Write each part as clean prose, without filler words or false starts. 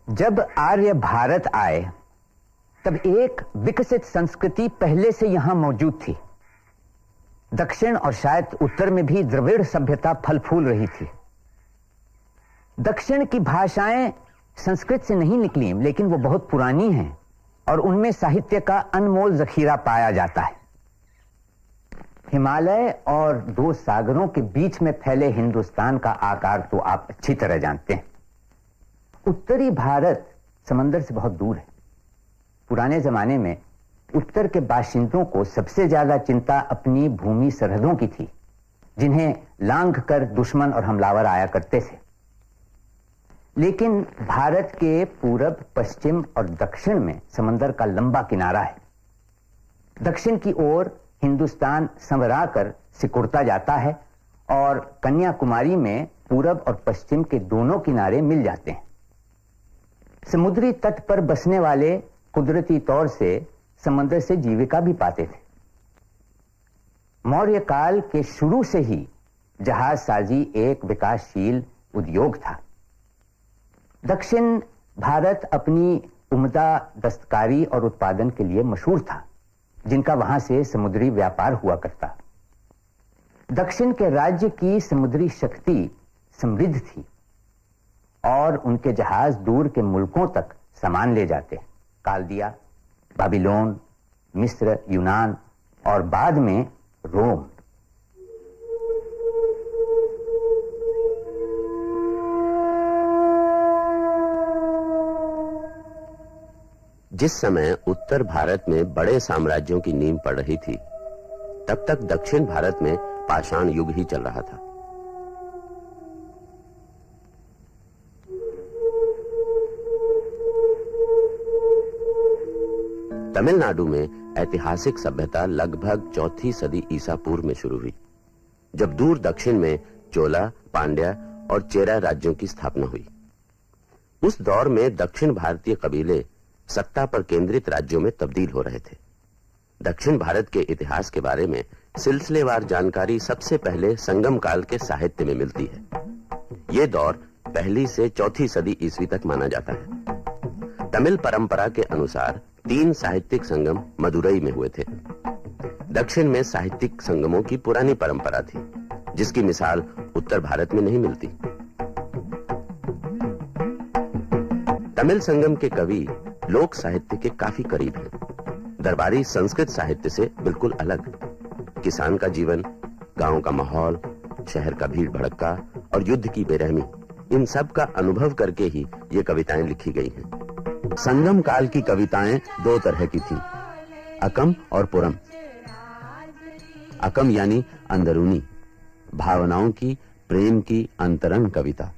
जब आर्य भारत आए तब एक विकसित संस्कृति पहले से यहां मौजूद थी। दक्षिण और शायद उत्तर में भी द्रविड़ सभ्यता फल फूल रही थी। दक्षिण की भाषाएं संस्कृत से नहीं निकली, लेकिन वो बहुत पुरानी हैं और उनमें साहित्य का अनमोल जखीरा पाया जाता है। हिमालय और दो सागरों के बीच में फैले हिंदुस्तान का आकार तो आप अच्छी तरह जानते हैं। उत्तरी भारत समंदर से बहुत दूर है। पुराने जमाने में उत्तर के बाशिंदों को सबसे ज्यादा चिंता अपनी भूमि सरहदों की थी, जिन्हें लांघ कर दुश्मन और हमलावर आया करते थे। लेकिन भारत के पूरब, पश्चिम और दक्षिण में समंदर का लंबा किनारा है। दक्षिण की ओर हिंदुस्तान संवरा कर सिकुड़ता जाता है और कन्याकुमारी में पूरब और पश्चिम के दोनों किनारे मिल जाते हैं। समुद्री तट पर बसने वाले कुदरती तौर से समंदर से जीविका भी पाते थे। मौर्य काल के शुरू से ही जहाज साजी एक विकासशील उद्योग था। दक्षिण भारत अपनी उम्दा दस्तकारी और उत्पादन के लिए मशहूर था, जिनका वहां से समुद्री व्यापार हुआ करता। दक्षिण के राज्य की समुद्री शक्ति समृद्ध थी और उनके जहाज दूर के मुल्कों तक सामान ले जाते। काल्दिया, बाबिलोन, मिस्र, यूनान और बाद में रोम। जिस समय उत्तर भारत में बड़े साम्राज्यों की नींव पड़ रही थी, तब तक दक्षिण भारत में पाषाण युग ही चल रहा था। तमिलनाडु में ऐतिहासिक सभ्यता लगभग चौथी सदी ईसा पूर्व में शुरू हुई, जब दूर दक्षिण में चोला, पांड्या और चेरा राज्यों की स्थापना हुई। उस दौर में दक्षिण भारतीय कबीले सत्ता पर केंद्रित राज्यों में तब्दील हो रहे थे। दक्षिण भारत के इतिहास के बारे में सिलसिलेवार जानकारी सबसे पहले संगम काल के साहित्य में मिलती है। यह दौर पहली से चौथी सदी ईस्वी तक माना जाता है। तमिल परंपरा के अनुसार 3 साहित्यिक संगम मदुरई में हुए थे। दक्षिण में साहित्यिक संगमों की पुरानी परंपरा थी, जिसकी मिसाल उत्तर भारत में नहीं मिलती। तमिल संगम के कवि लोक साहित्य के काफी करीब हैं। दरबारी संस्कृत साहित्य से बिल्कुल अलग। किसान का जीवन, गांव का माहौल, शहर का भीड़ भड़क्का और युद्ध की बेरहमी, इन सब का अनुभव करके ही ये कविताएं लिखी गई हैं। संगम काल की कविताएं 2 तरह की थीं, अकम और पुरम। अकम यानी अंदरूनी, भावनाओं की, प्रेम की अंतरंग कविता।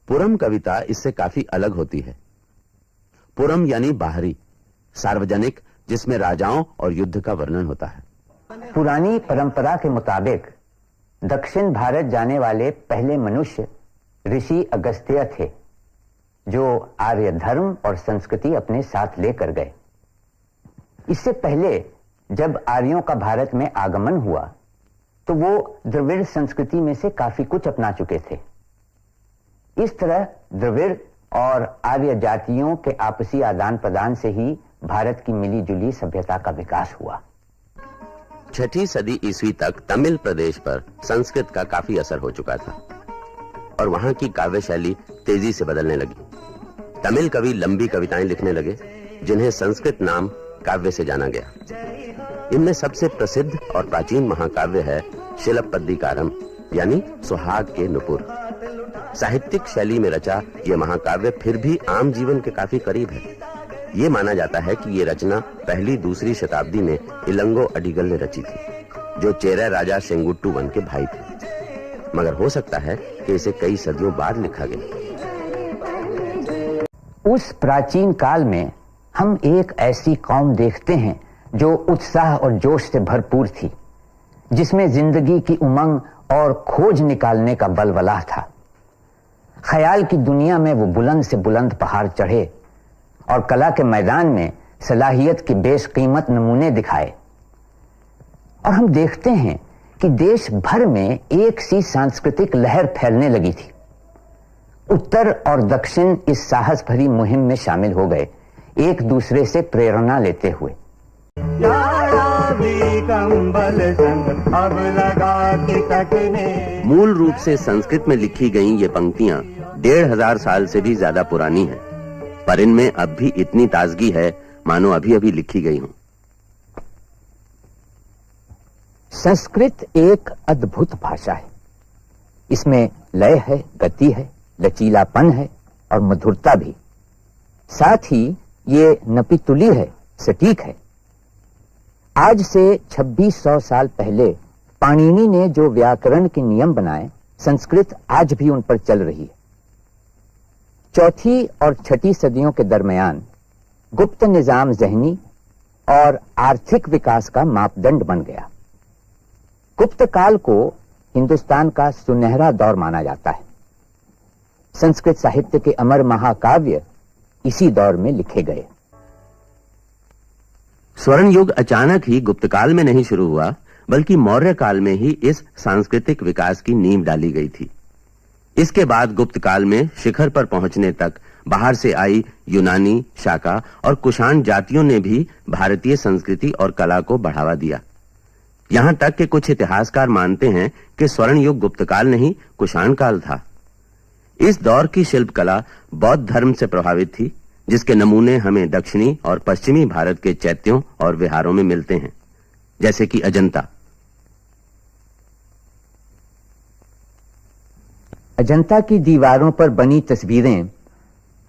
पुरम कविता इससे काफी अलग होती है। पुरम यानी बाहरी, सार्वजनिक, जिसमें राजाओं और युद्ध का वर्णन होता है। पुरानी परंपरा के मुताबिक दक्षिण भारत जाने वाले पहले मनुष्य ऋषि अगस्त्य थे, जो आर्य धर्म और संस्कृति अपने साथ लेकर गए। इससे पहले जब आर्यों का भारत में आगमन हुआ तो वो द्रविड़ संस्कृति में से काफी कुछ अपना चुके थे। इस तरह द्रविड़ और आर्य जातियों के आपसी आदान प्रदान से ही भारत की मिली जुली सभ्यता का विकास हुआ। 6ठी सदी ईस्वी तक तमिल प्रदेश पर संस्कृत का काफी असर हो चुका था और वहां की काव्य शैली तेजी से बदलने लगी। तमिल कवि लंबी कविताएं लिखने लगे, जिन्हें संस्कृत नाम काव्य से जाना गया। इनमें सबसे प्रसिद्ध और प्राचीन महाकाव्य है शिलप्पदिकारम, यानी सुहाग के नुपुर। साहित्यिक शैली में रचा यह महाकाव्य फिर भी आम जीवन के काफी करीब है। ये माना जाता है कि ये रचना पहली दूसरी शताब्दी में इलंगो अडिगल ने रची थी, जो चेरा राजा शेंगुट्टू वन के भाई थे। मगर हो सकता है कि इसे कई सदियों बाद लिखा गया। उस प्राचीन काल में हम एक ऐसी कौम देखते हैं जो उत्साह और जोश से भरपूर थी, जिसमें जिंदगी की उमंग और खोज निकालने का बलबला था। ख्याल की दुनिया में वो बुलंद से बुलंद पहाड़ चढ़े और कला के मैदान में सलाहियत के बेशकीमत नमूने दिखाए। और हम देखते हैं कि देश भर में एक सी सांस्कृतिक लहर फैलने लगी थी। उत्तर और दक्षिण इस साहस भरी मुहिम में शामिल हो गए, एक दूसरे से प्रेरणा लेते हुए। मूल रूप से संस्कृत में लिखी गई ये पंक्तियां 1500 साल से भी ज्यादा पुरानी हैं, पर इनमें अब भी इतनी ताजगी है मानो अभी अभी लिखी गई हों। संस्कृत एक अद्भुत भाषा है। इसमें लय है, गति है, लचीलापन है और मधुरता भी। साथ ही ये नपीतुली है, सटीक है। आज से 2600 साल पहले पाणिनि ने जो व्याकरण के नियम बनाए, संस्कृत आज भी उन पर चल रही है। चौथी और छठी सदियों के दरमियान गुप्त निजाम ज़हनी और आर्थिक विकास का मापदंड बन गया। गुप्त काल को हिंदुस्तान का सुनहरा दौर माना जाता है। संस्कृत साहित्य के अमर महाकाव्य इसी दौर में लिखे गए। स्वर्ण युग अचानक ही गुप्त काल में नहीं शुरू हुआ, बल्कि मौर्य काल में ही इस सांस्कृतिक विकास की नींव डाली गई थी। इसके बाद गुप्त काल में शिखर पर पहुंचने तक बाहर से आई यूनानी, शाका और कुषाण जातियों ने भी भारतीय संस्कृति और कला को बढ़ावा दिया। यहां तक कि कुछ इतिहासकार मानते हैं कि स्वर्ण युग गुप्त काल नहीं, कुषाण काल था। इस दौर की शिल्प कला बौद्ध धर्म से प्रभावित थी, जिसके नमूने हमें दक्षिणी और पश्चिमी भारत के चैत्यों और विहारों में मिलते हैं, जैसे कि अजंता। अजंता की दीवारों पर बनी तस्वीरें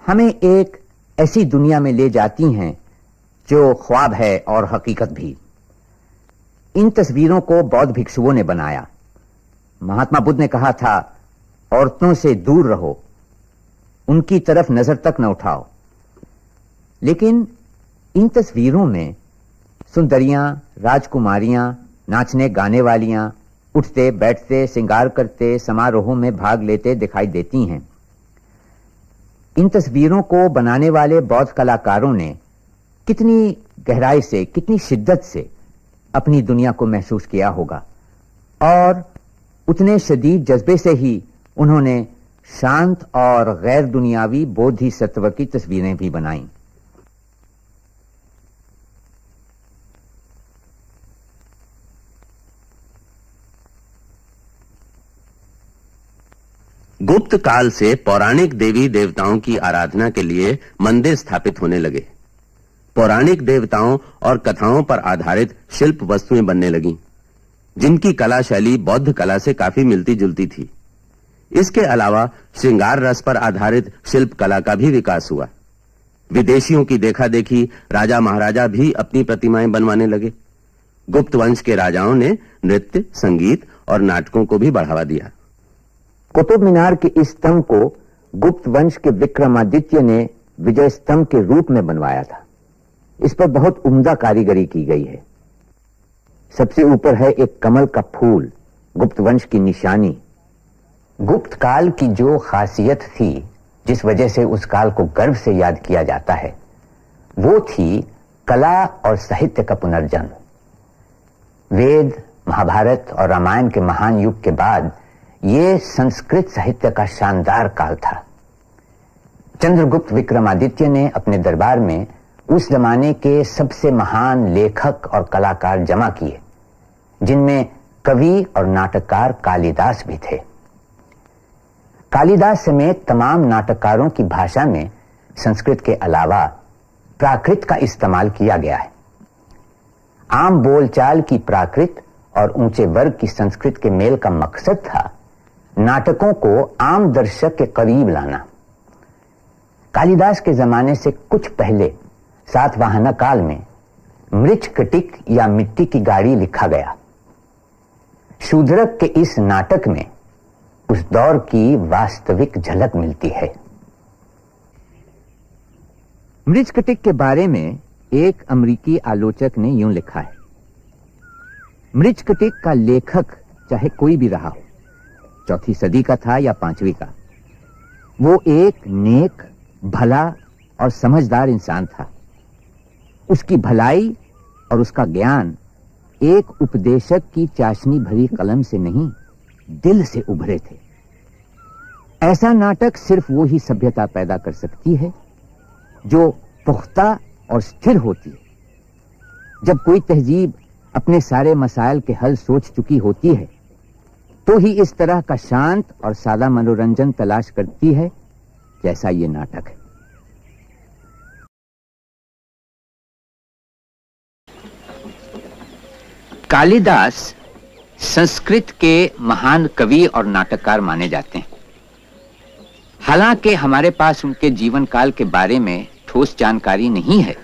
हमें एक ऐसी दुनिया में ले जाती हैं जो ख्वाब है और हकीकत भी। इन तस्वीरों को बौद्ध भिक्षुओं ने बनाया। महात्मा बुद्ध ने कहा था, औरतों से दूर रहो, उनकी तरफ नजर तक न उठाओ। लेकिन इन तस्वीरों में सुंदरियां, राजकुमारियां, नाचने गाने वालियां, उठते बैठते, श्रृंगार करते, समारोहों में भाग लेते दिखाई देती हैं। इन तस्वीरों को बनाने वाले बौद्ध कलाकारों ने कितनी गहराई से, कितनी शिद्दत से अपनी दुनिया को महसूस किया होगा, और उतने शदीद जज्बे से ही उन्होंने शांत और गैर दुनियावी बोधिसत्व की तस्वीरें भी बनाई। गुप्त काल से पौराणिक देवी देवताओं की आराधना के लिए मंदिर स्थापित होने लगे। पौराणिक देवताओं और कथाओं पर आधारित शिल्प वस्तुएं बनने लगीं, जिनकी कला शैली बौद्ध कला से काफी मिलती जुलती थी। इसके अलावा श्रृंगार रस पर आधारित शिल्प कला का भी विकास हुआ। विदेशियों की देखा देखी राजा महाराजा भी अपनी प्रतिमाएं बनवाने लगे। गुप्त वंश के राजाओं ने नृत्य, संगीत और नाटकों को भी बढ़ावा दिया। कुतुब मीनार के इस स्तंभ को गुप्त वंश के विक्रमादित्य ने विजय स्तंभ के रूप में बनवाया था। इस पर बहुत उम्दा कारीगरी की गई है। सबसे ऊपर है एक कमल का फूल, गुप्त वंश की निशानी। गुप्त काल की जो खासियत थी, जिस वजह से उस काल को गर्व से याद किया जाता है, वो थी कला और साहित्य का पुनर्जन्म। वेद, महाभारत और रामायण के महान युग के बाद ये संस्कृत साहित्य का शानदार काल था। चंद्रगुप्त विक्रमादित्य ने अपने दरबार में उस जमाने के सबसे महान लेखक और कलाकार जमा किए, जिनमें कवि और नाटककार कालिदास भी थे। कालिदास समेत तमाम नाटककारों की भाषा में संस्कृत के अलावा प्राकृत का इस्तेमाल किया गया है। आम बोलचाल की प्राकृत और ऊंचे वर्ग की संस्कृत के मेल का मकसद था नाटकों को आम दर्शक के करीब लाना। कालिदास के जमाने से कुछ पहले सातवाहन काल में मृच्छकटिक या मिट्टी की गाड़ी लिखा गया। शूद्रक के इस नाटक में उस दौर की वास्तविक झलक मिलती है। मृच्छकटिक के बारे में एक अमेरिकी आलोचक ने यूं लिखा है, मृच्छकटिक का लेखक चाहे कोई भी रहा हो, चौथी सदी का था या 5वीं का, वो एक नेक, भला और समझदार इंसान था। उसकी भलाई और उसका ज्ञान एक उपदेशक की चाशनी भरी कलम से नहीं, दिल से उभरे थे। ऐसा नाटक सिर्फ वो ही सभ्यता पैदा कर सकती है जो पुख्ता और स्थिर होती है। जब कोई तहजीब अपने सारे मसाइल के हल सोच चुकी होती है तो ही इस तरह का शांत और सादा मनोरंजन तलाश करती है जैसा ये नाटक है। कालिदास संस्कृत के महान कवि और नाटककार माने जाते हैं। हालांकि हमारे पास उनके जीवन काल के बारे में ठोस जानकारी नहीं है।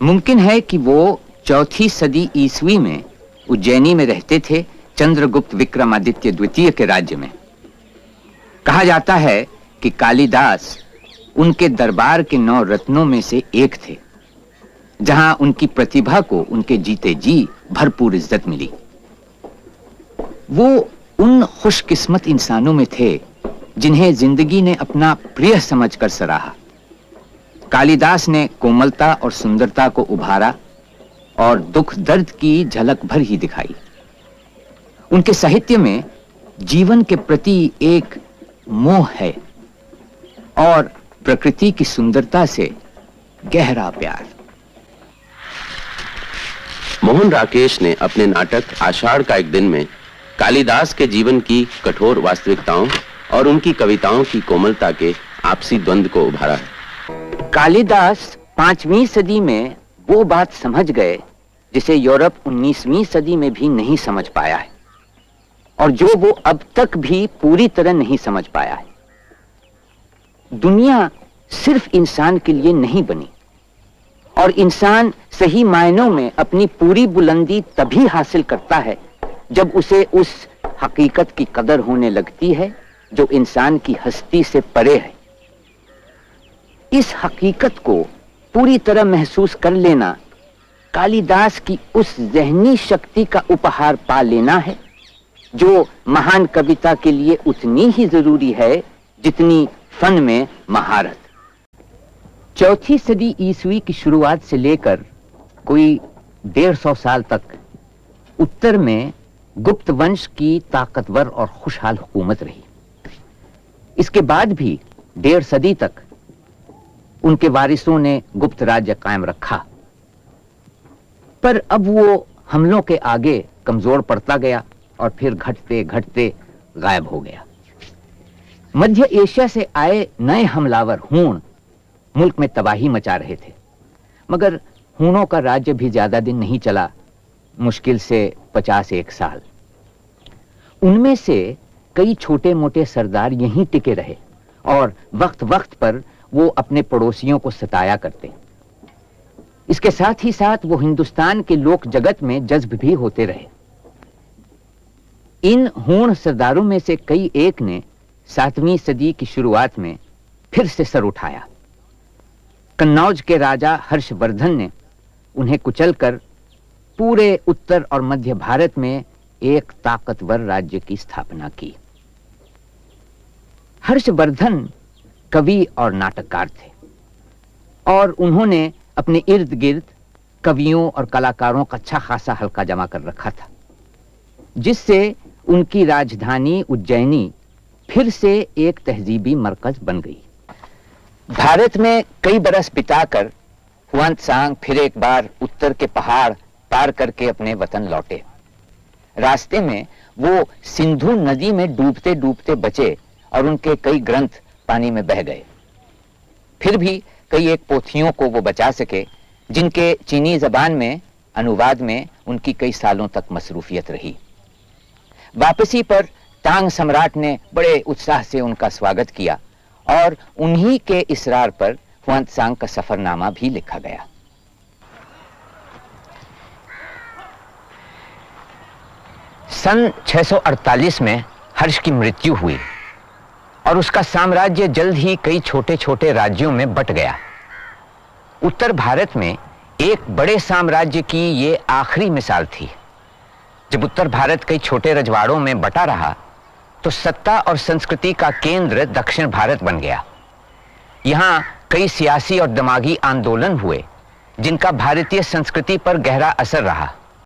मुमकिन है कि वो 4वीं सदी ईस्वी में उज्जैनी में रहते थे, चंद्रगुप्त विक्रमादित्य द्वितीय के राज्य में। कहा जाता है कि कालिदास उनके दरबार के 9 रत्नों में से एक थे, जहां उनकी प्रतिभा को उनके जीते जी भरपूर इज्जत मिली। वो उन खुशकिस्मत इंसानों में थे जिन्हें जिंदगी ने अपना प्रिय समझकर सराहा। कालिदास ने कोमलता और सुंदरता को उभारा और दुख दर्द की झलक भर ही दिखाई। उनके साहित्य में जीवन के प्रति एक मोह है और प्रकृति की सुंदरता से गहरा प्यार। मोहन राकेश ने अपने नाटक आषाढ़ का एक दिन में कालिदास के जीवन की कठोर वास्तविकताओं और उनकी कविताओं की कोमलता के आपसी द्वंद्व को उभारा है। कालिदास 5वीं सदी में वो बात समझ गए जिसे यूरोप 19वीं सदी में भी नहीं समझ पाया है और जो वो अब तक भी पूरी तरह नहीं समझ पाया है। दुनिया सिर्फ इंसान के लिए नहीं बनी और इंसान सही मायनों में अपनी पूरी बुलंदी तभी हासिल करता है जब उसे उस हकीकत की कदर होने लगती है जो इंसान की हस्ती से परे है। इस हकीकत को पूरी तरह महसूस कर लेना कालिदास की उस ज़हनी शक्ति का उपहार पा लेना है जो महान कविता के लिए उतनी ही जरूरी है जितनी फन में महारत। 4वीं सदी ईस्वी की शुरुआत से लेकर कोई 150 साल तक उत्तर में गुप्त वंश की ताकतवर और खुशहाल हुकूमत रही। इसके बाद भी 1.5 सदी तक उनके वारिसों ने गुप्त राज्य कायम रखा, पर अब वो हमलों के आगे कमजोर पड़ता गया और फिर घटते घटते गायब हो गया। मध्य एशिया से आए नए हमलावर हूण मुल्क में तबाही मचा रहे थे, मगर हूणों का राज्य भी ज्यादा दिन नहीं चला, मुश्किल से 51 साल। उनमें से कई छोटे मोटे सरदार यहीं टिके रहे और वक्त वक्त पर वो अपने पड़ोसियों को सताया करते। इसके साथ ही साथ वो हिंदुस्तान के लोक जगत में जज्ब भी होते रहे। इन हूण सरदारों में से कई एक ने 7वीं सदी की शुरुआत में फिर से सर उठाया। कन्नौज के राजा हर्षवर्धन ने उन्हें कुचलकर पूरे उत्तर और मध्य भारत में एक ताकतवर राज्य की स्थापना की। हर्षवर्धन कवि और नाटककार थे और उन्होंने अपने इर्द गिर्द कवियों और कलाकारों का अच्छा खासा हल्का जमा कर रखा था, जिससे उनकी राजधानी उज्जैनी फिर से एक तहजीबी मरकज बन गई। भारत में कई बरस बिताकर हुआनत्सांग फिर एक बार उत्तर के पहाड़ पार करके अपने वतन लौटे। रास्ते में वो सिंधु नदी में डूबते डूबते बचे और उनके कई ग्रंथ पानी में बह गए। फिर भी कई एक पोथियों को वो बचा सके जिनके चीनी जबान में अनुवाद में उनकी कई सालों तक मसरूफियत रही। वापसी पर तांग सम्राट ने बड़े उत्साह से उनका स्वागत किया और उन्हीं के इसरार पर हुआनत्सांग का सफरनामा भी लिखा गया। सन 648 में हर्ष की मृत्यु हुई और उसका साम्राज्य जल्द ही कई छोटे छोटे राज्यों में बंट गया। उत्तर भारत में एक बड़े साम्राज्य की ये आखिरी मिसाल थी। जब उत्तर भारत कई छोटे रजवाड़ों में बटा रहा तो सत्ता और संस्कृति का केंद्र दक्षिण भारत बन गया। यहाँ कई सियासी और दिमागी आंदोलन हुए जिनका भारतीय संस्कृति पर गहरा असर रहा।